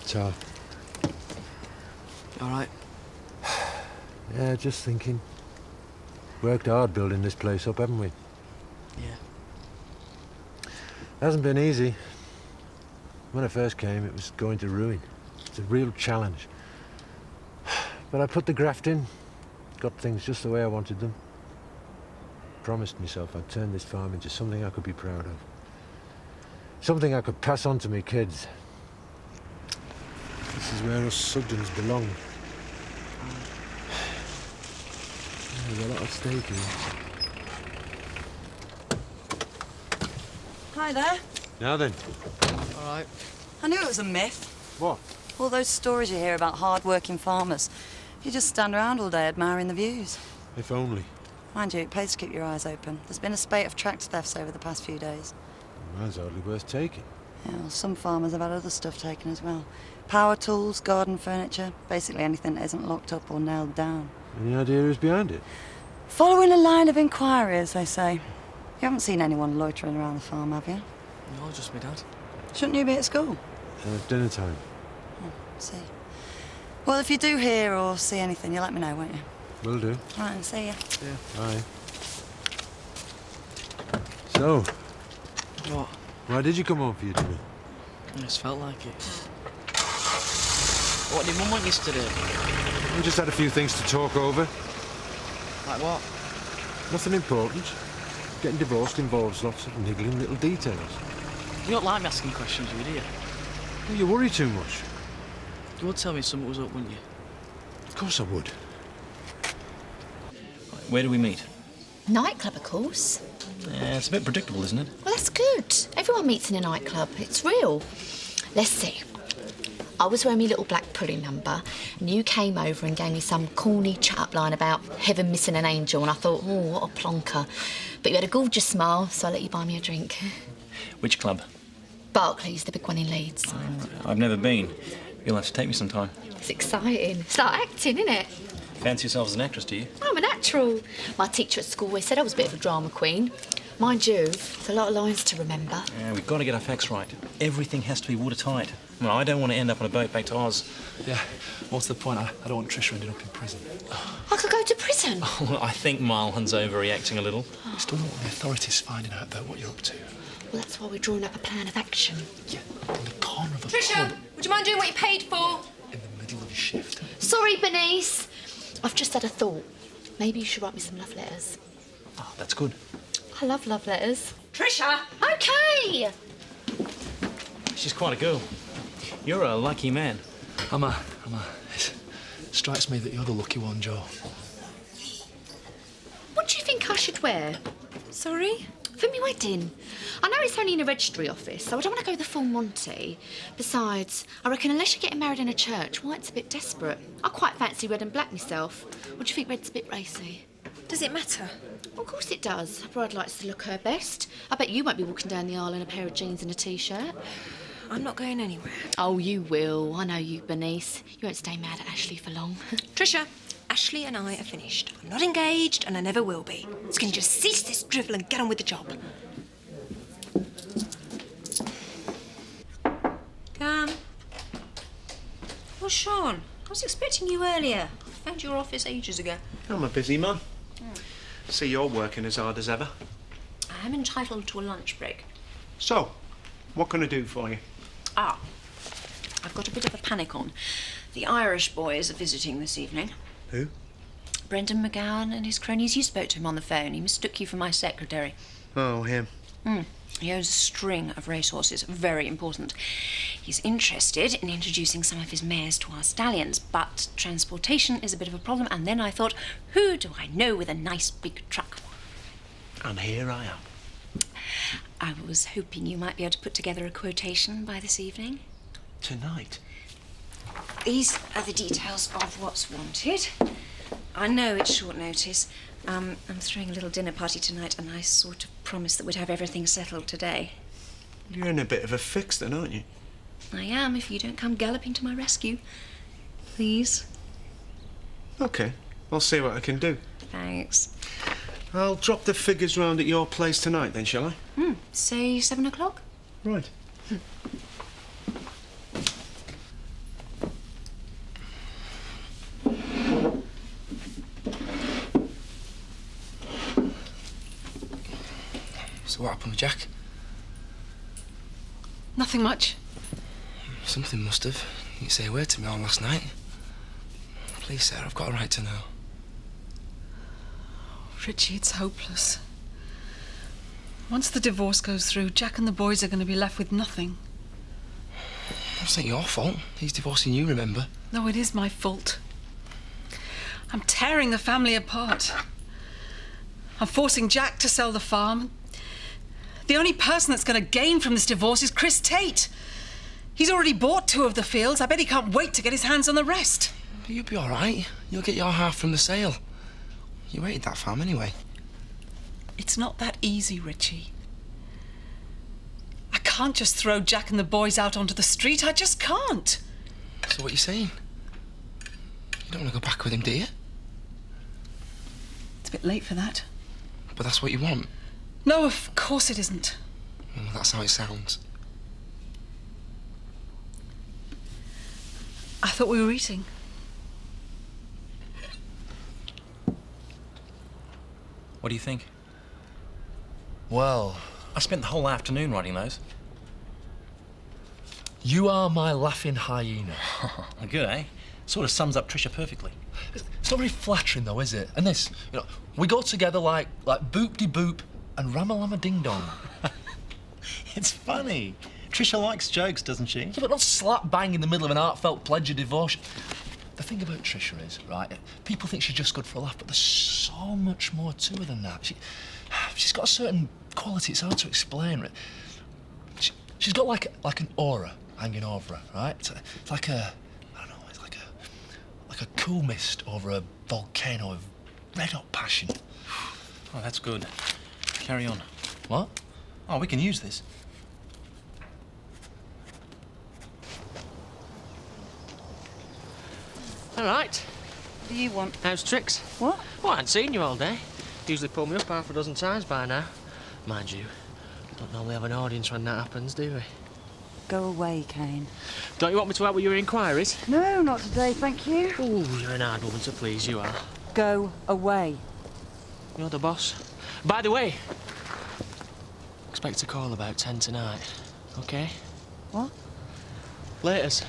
So. All right? Yeah, just thinking. Worked hard building this place up, haven't we? Yeah. Hasn't been easy. When I first came, it was going to ruin. It's a real challenge. But I put the graft in, got things just the way I wanted them. Promised myself I'd turn this farm into something I could be proud of. Something I could pass on to my kids. This is where us Sugdens belong. There's a lot at stake here. Hi there. Now then. All right. I knew it was a myth. What? All those stories you hear about hard-working farmers. You just stand around all day admiring the views. If only. Mind you, it pays to keep your eyes open. There's been a spate of tractor thefts over the past few days. Mine's hardly worth taking. Yeah, well, some farmers have had other stuff taken as well. Power tools, garden furniture, basically anything that isn't locked up or nailed down. Any idea who's behind it? Following a line of inquiry, as they say. You haven't seen anyone loitering around the farm, have you? No, just me dad. Shouldn't you be at school? Dinner time. Oh, see. Well, if you do hear or see anything, you let me know, won't you? Will do. All right, and see ya. Yeah. Bye. So, What? why did you come home for your dinner? I just felt like it. What did Mum want you to do? We just had a few things to talk over. Like what? Nothing important. Getting divorced involves lots of niggling little details. You don't like me asking questions, do you? Well, you worry too much. You would tell me something was up, wouldn't you? Of course I would. Where do we meet? Nightclub, of course. Yeah, it's a bit predictable, isn't it? Well, that's good. Everyone meets in a nightclub. It's real. Let's see. I was wearing my little black pudding number, and you came over and gave me some corny chat-up line about heaven missing an angel, and I thought, oh, what a plonker. But you had a gorgeous smile, so I let you buy me a drink. Which club? Barclays, the big one in Leeds. I've never been. You'll have to take me sometime. It's exciting. It's like acting, isn't it? Fancy yourself as an actress, do you? I'm a natural. My teacher at school always said I was a bit of a drama queen. Mind you, it's a lot of lines to remember. Yeah, we've got to get our facts right. Everything has to be watertight. Well, I don't want to end up on a boat back to Oz. Yeah, what's the point? I don't want Trisha ending up in prison. I could go to prison. Well, I think Marlon's overreacting a little. We still don't want the authorities finding out about what you're up to. Well, that's why we're drawing up a plan of action. Yeah, in the corner of a Trisha, pub would you mind doing what you paid for? in the middle of a shift. Sorry, Bernice. I've just had a thought. Maybe you should write me some love letters. Oh, that's good. I love love letters. Trisha! OK! She's quite a girl. You're a lucky man. It strikes me that you're the lucky one, Joe. What do you think I should wear? Sorry? For my wedding. I know it's only in a registry office, so I don't want to go the full Monty. Besides, I reckon unless you're getting married in a church, white's a bit desperate. I quite fancy red and black myself. Or do you think red's a bit racy? Does it matter? Well, of course it does. A bride likes to look her best. I bet you won't be walking down the aisle in a pair of jeans and a T-shirt. I'm not going anywhere. Oh, you will. I know you, Bernice. You won't stay mad at Ashley for long. Trisha, Ashley and I are finished. I'm not engaged and I never will be. So can you just cease this drivel and get on with the job? Come. Well, Sean, I was expecting you earlier. I found your office ages ago. I'm a busy man. See, you're working as hard as ever. I am entitled to a lunch break. So, what can I do for you? Ah, I've got a bit of a panic on. The Irish boys are visiting this evening. Who? Brendan McGowan and his cronies. You spoke to him on the phone. He mistook you for my secretary. Oh, him. He owns a string of racehorses. Very important. He's interested in introducing some of his mares to our stallions, but transportation is a bit of a problem. And then I thought, who do I know with a nice big truck? And here I am. I was hoping you might be able to put together a quotation by this evening. Tonight? These are the details of what's wanted. I know it's short notice. I'm throwing a little dinner party tonight, and I sort of promised that we'd have everything settled today. You're in a bit of a fix then, aren't you? I am, if you don't come galloping to my rescue. Please. OK, I'll see what I can do. Thanks. I'll drop the figures round at your place tonight then, shall I? Say 7 o'clock? Right. So what happened with Jack? Nothing much. Something must have. You didn't say a word to me all last night. Please, Sarah, I've got a right to know. Richie, it's hopeless. Once the divorce goes through, Jack and the boys are going to be left with nothing. That's not your fault. He's divorcing you, remember? No, it is my fault. I'm tearing the family apart. I'm forcing Jack to sell the farm. The only person that's going to gain from this divorce is Chris Tate. He's already bought 2 of the fields. I bet he can't wait to get his hands on the rest. You'll be all right. You'll get your half from the sale. You rated that farm anyway. It's not that easy, Richie. I can't just throw Jack and the boys out onto the street. I just can't. So what are you saying? You don't want to go back with him, do you? It's a bit late for that. But that's what you want. No, of course it isn't. Well, that's how it sounds. I thought we were eating. What do you think? Well, I spent the whole afternoon writing those. you are my laughing hyena. Good, eh? Sort of sums up Trisha perfectly. It's not very flattering, though, is it? And this, we go together like boop-de-boop and ram-a-lam-a-ding-dong. It's funny. Trisha likes jokes, doesn't she? Yeah, but not slap bang in the middle of an heartfelt pledge of devotion. The thing about Trisha is, right, people think she's just good for a laugh, but there's so much more to her than that. She's got a certain quality, it's hard to explain. She's got like an aura hanging over her, right? It's like a, I don't know, it's like a cool mist over a volcano of red-hot passion. Oh, that's good. Carry on. What? Oh, we can use this. All right. What do you want? How's tricks? What? Oh, I hadn't seen you all day. Usually pull me up half a dozen times by now. Mind you, don't normally have an audience when that happens, do we? Go away, Kane. Don't you want me to help with your inquiries? No, not today, thank you. Ooh, you're an hard woman to please, you are. Go away. You're the boss. By the way, expect a call about 10 tonight, OK? What? Laters.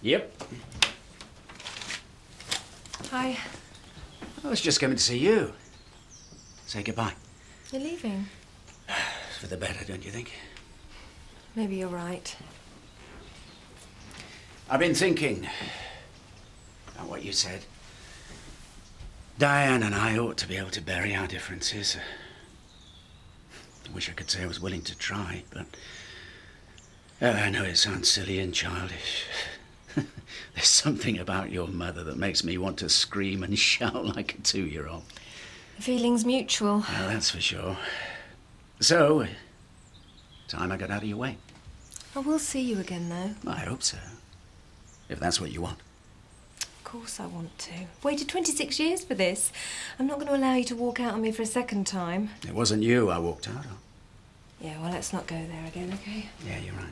Yep. Hi. I was just coming to see you. Say goodbye. You're leaving? It's for the better, don't you think? Maybe you're right. I've been thinking about what you said. Diane and I ought to be able to bury our differences. I wish I could say I was willing to try, but I know it sounds silly and childish. There's something about your mother that makes me want to scream and shout like a 2-year-old. The feeling's mutual. Well, that's for sure. So, time I got out of your way. I will see you again, though. I hope so. If that's what you want. Of course I want to. Waited 26 years for this. I'm not going to allow you to walk out on me for a second time. It wasn't you I walked out on. Yeah, well, let's not go there again, OK? Yeah, you're right.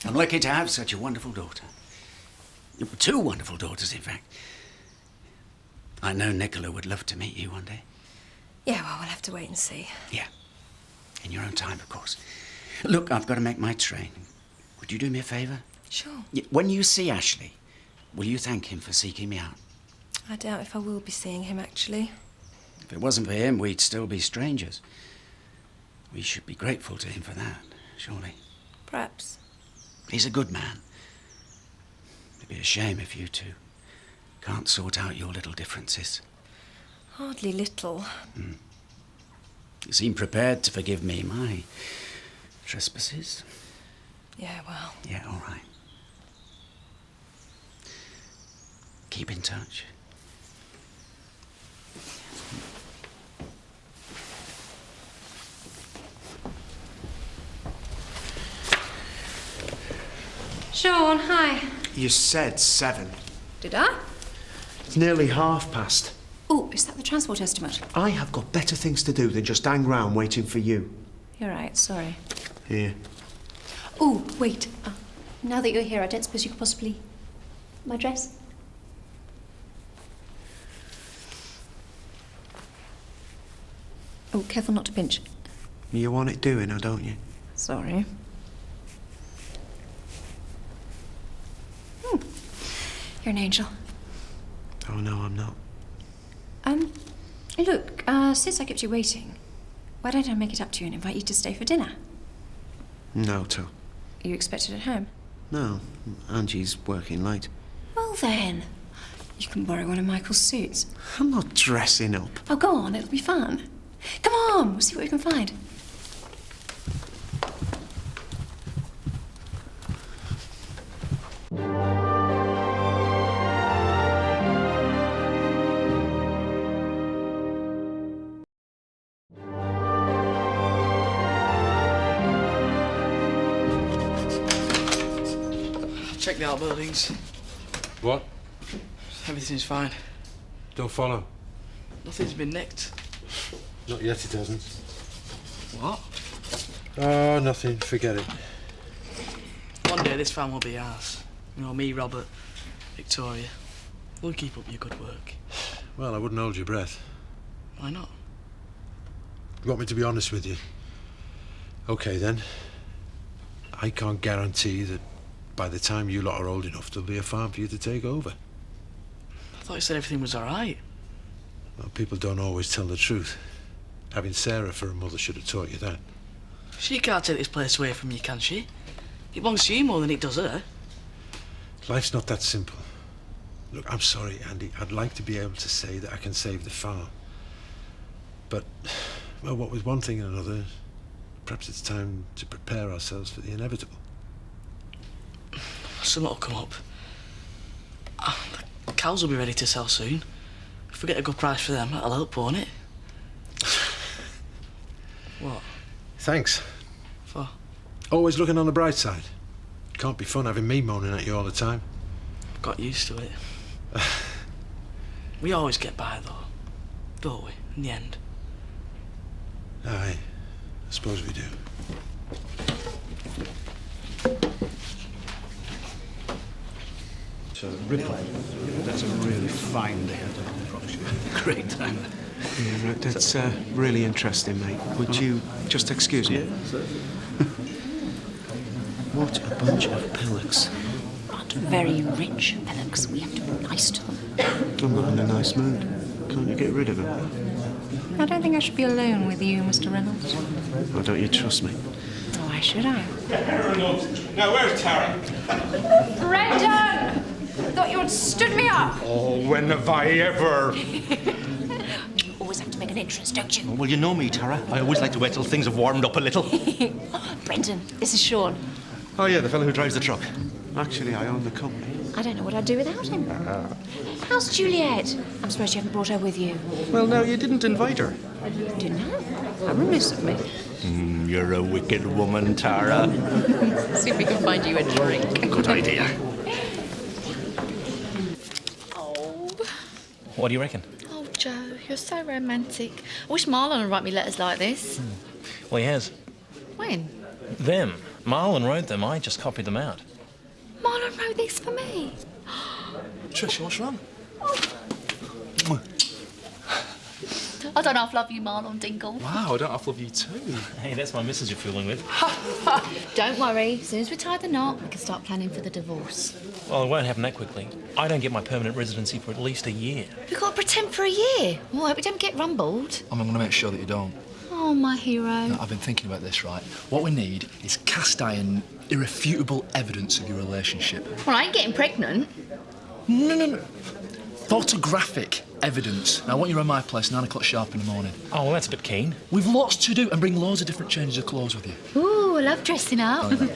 I'm lucky to have such a wonderful daughter. 2 wonderful daughters, in fact. I know Nicola would love to meet you one day. Yeah, well, we'll have to wait and see. Yeah. In your own time, of course. Look, I've got to make my train. Would you do me a favour? Sure. When you see Ashley, will you thank him for seeking me out? I doubt if I will be seeing him, actually. If it wasn't for him, we'd still be strangers. We should be grateful to him for that, surely. Perhaps. He's a good man. It'd be a shame if you two can't sort out your little differences. Hardly little. You seem prepared to forgive me my trespasses. Yeah, well. Yeah, all right. Keep in touch. Sean, hi. You said 7. Did I? It's nearly past. Oh, is that the transport estimate? I have got better things to do than just hang round waiting for you. You're right, sorry. Here. Oh, wait. Now that you're here, I don't suppose you could possibly... my dress? Oh, careful not to pinch. You want it doing, or don't you? Sorry. You're an angel. Oh, no, I'm not. Look, since I kept you waiting, why don't I make it up to you and invite you to stay for dinner? No, To. Are you expected at home? No, Angie's working late. Well then, you can borrow one of Michael's suits. I'm not dressing up. Oh, go on, it'll be fun. Come on, we'll see what we can find. Check the outbuildings. What? Everything's fine. Don't follow. Nothing's been nicked. Not yet, it hasn't. What? Oh, nothing. Forget it. One day this van will be ours. You know, me, Robert, Victoria. We'll keep up your good work. Well, I wouldn't hold your breath. Why not? You want me to be honest with you? OK, then. I can't guarantee that by the time you lot are old enough, there'll be a farm for you to take over. I thought you said everything was all right. Well, people don't always tell the truth. Having Sarah for a mother should have taught you that. She can't take this place away from you, can she? It belongs to you more than it does her. Life's not that simple. Look, I'm sorry, Andy. I'd like to be able to say that I can save the farm. But, well, what with one thing and another, perhaps it's time to prepare ourselves for the inevitable. Something will come up. The cows will be ready to sell soon. If we get a good price for them, that'll help, won't it? What? Thanks. For? Always looking on the bright side. Can't be fun having me moaning at you all the time. Got used to it. We always get by, though. Don't we, in the end? Aye, I suppose we do. So, Ripley, that's a really fine day, I promise you. Great time. Yeah, right, that's really interesting, mate. Would you just excuse me? Yeah, sir. What a bunch of pillocks. But very rich pillocks. We have to be nice to them. I'm not in a nice mood. Can't you get rid of them? I don't think I should be alone with you, Mr. Reynolds. Oh, don't you trust me? Why should I? Now, where's Tara? Brendan! Thought you had stood me up. Oh, when have I ever? Always have to make an entrance, don't you? Well, you know me, Tara. I always like to wait till things have warmed up a little. Brendan, this is Sean. Oh, yeah, the fellow who drives the truck. Actually, I own the company. I don't know what I'd do without him. How's Juliet? I'm surprised you haven't brought her with you. Well, no, you didn't invite her. Didn't I? How remiss of me. You're a wicked woman, Tara. See if we can find you a drink. Good idea. Oh. What do you reckon? Oh, Joe, you're so romantic. I wish Marlon would write me letters like this. Well, he has. When? Them. Marlon wrote them. I just copied them out. Marlon wrote this for me. Trish, what's wrong? I don't half love you, Marlon Dingle. Wow, I don't half love you too. Hey, that's my missus you're fooling with. Don't worry. As soon as we tie the knot, we can start planning for the divorce. Well, it won't happen that quickly. I don't get my permanent residency for at least a year. We've got to pretend for a year. Well, I hope we don't get rumbled. I'm going to make sure that you don't. Oh, my hero. No, I've been thinking about this, right? What we need is cast iron, irrefutable evidence of your relationship. Well, I ain't getting pregnant. No. Photographic evidence. Now, I want you around my place 9 o'clock sharp in the morning. Oh, well, that's a bit keen. We've lots to do and bring loads of different changes of clothes with you. Ooh, I love dressing up. Oh, yeah.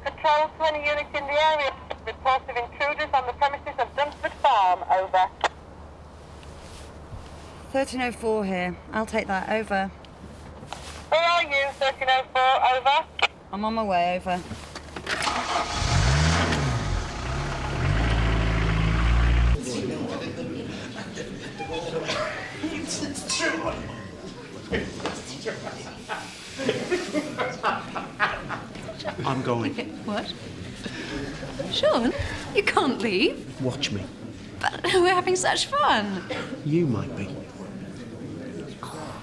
Patrol 20 units in the area. Reports of intruders on the premises of Dunsford Farm. Over. 1304 here. I'll take that. Over. Where are you? 1304. Over. I'm on my way. Over. It's true. going. What? Sean, you can't leave. Watch me. But we're having such fun. You might be.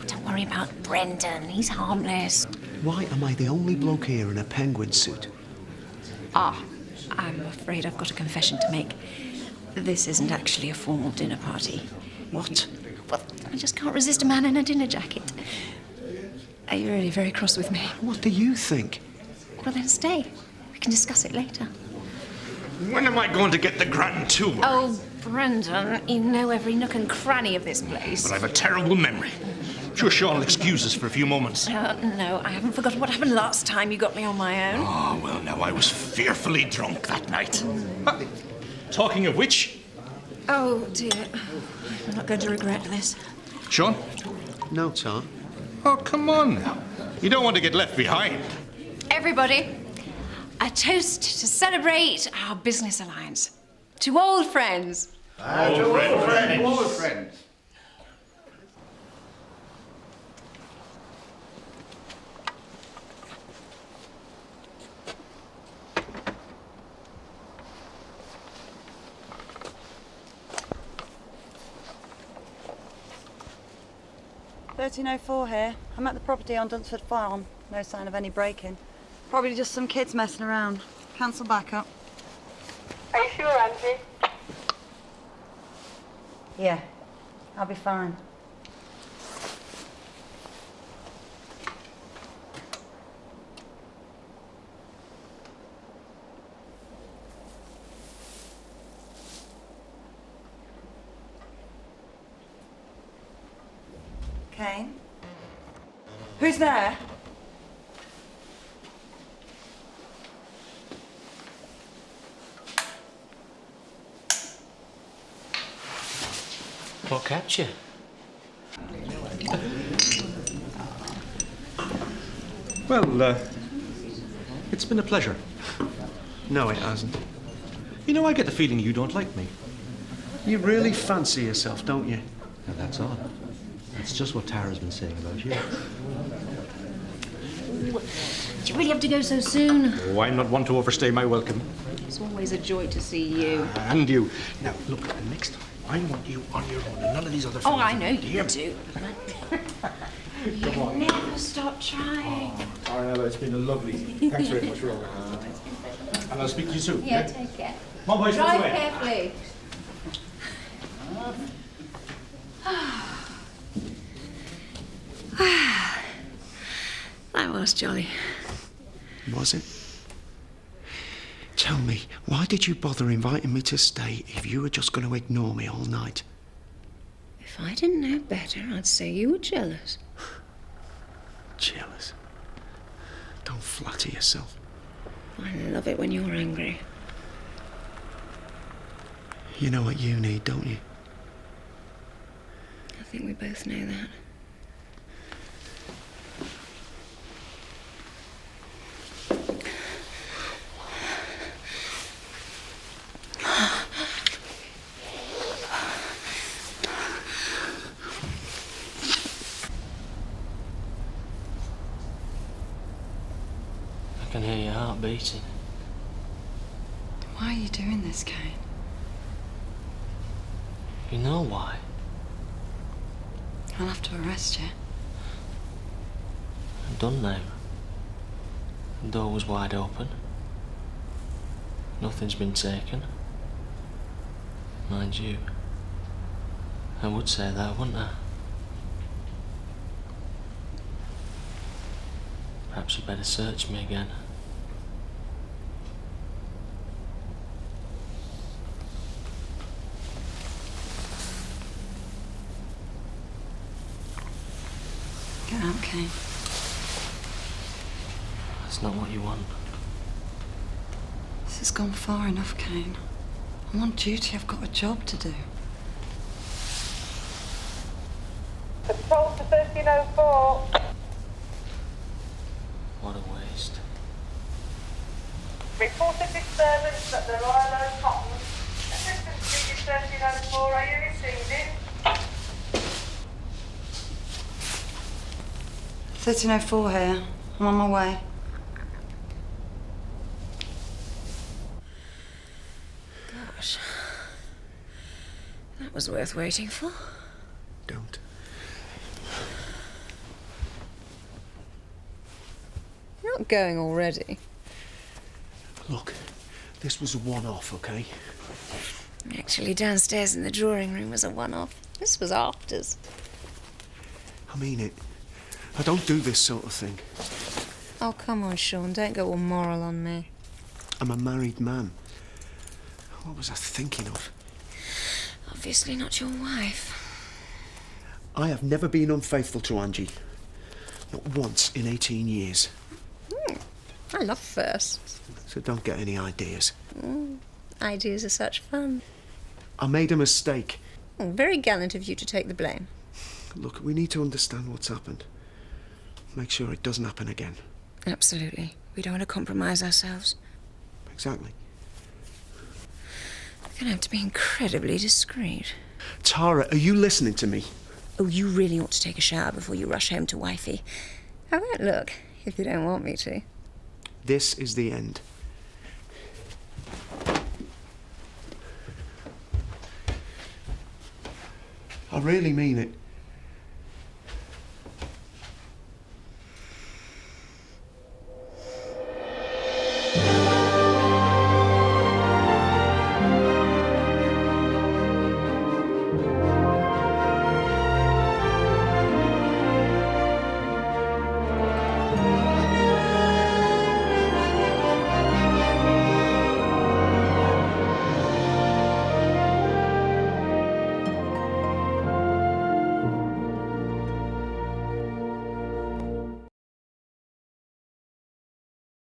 Don't worry about Brendan. He's harmless. Why am I the only bloke here in a penguin suit? Ah, I'm afraid I've got a confession to make. This isn't actually a formal dinner party. What? Well, I just can't resist a man in a dinner jacket. Are you really very cross with me? What do you think? Well, then stay. We can discuss it later. When am I going to get the grand tour? Oh, Brendan, you know every nook and cranny of this place. But I've a terrible memory. Sure, Sean will excuse us for a few moments. No, I haven't forgotten what happened last time you got me on my own. Oh, well, now, I was fearfully drunk that night. Talking of which... Oh, dear. I'm not going to regret this. Sean? No, Tom. Oh, come on now. You don't want to get left behind. Everybody, a toast to celebrate our business alliance. To old friends. Old friends. Old friends. $13.04 here. I'm at the property on Dunsford Farm. No sign of any break-in. Probably just some kids messing around. Cancel backup. Are you sure, Angie? Yeah, I'll be fine. Kane? Who's there? What kept you? Well, it's been a pleasure. No, it hasn't. You know, I get the feeling you don't like me. You really fancy yourself, don't you? Now, that's odd. That's just what Tara's been saying about you. Did you really have to go so soon? Oh, I'm not one to overstay my welcome. It's always a joy to see you. And you. Now, look, next time, I want you on your own and none of these other Oh, fellas. I know Do you do. You never stop trying. Arnella, it's been a lovely evening. Thanks very much for all that. And I'll speak to you soon. Yeah, take care. Come on, boys, Drive away. carefully. That was jolly. Was it? Tell me, why did you bother inviting me to stay if you were just going to ignore me all night? If I didn't know better, I'd say you were jealous. Jealous? Don't flatter yourself. I love it when you're angry. You know what you need, don't you? I think we both know that. I can hear your heart beating. Why are you doing this, Kane? You know why? I'll have to arrest you. I'm done now. The door was wide open. Nothing's been taken. Mind you, I would say that, wouldn't I? Perhaps you'd better search me again. Get out, Kane. That's not what you want. This has gone far enough, Kane. I'm on duty. I've got a job to do. Patrol to 1304. What a waste. Reported disturbance at the Royal Oak Cotton. Assistant Speaker 1304, are you receiving? 1304 here. I'm on my way. gosh. That was worth waiting for. Don't. You're not going already. Look, this was a one-off, okay? Actually, downstairs in the drawing room was a one-off. This was afters. I mean it. I don't do this sort of thing. Oh, come on, Sean. Don't go all moral on me. I'm a married man. What was I thinking of? Obviously not your wife. I have never been unfaithful to Angie. Not once in 18 years. I love firsts. So don't get any ideas. Ideas are such fun. I made a mistake. Very gallant of you to take the blame. Look, we need to understand what's happened. Make sure it doesn't happen again. Absolutely. We don't want to compromise ourselves. Exactly. We're going to have to be incredibly discreet. Tara, are you listening to me? Oh, you really ought to take a shower before you rush home to wifey. I won't look if you don't want me to. This is the end. I really mean it.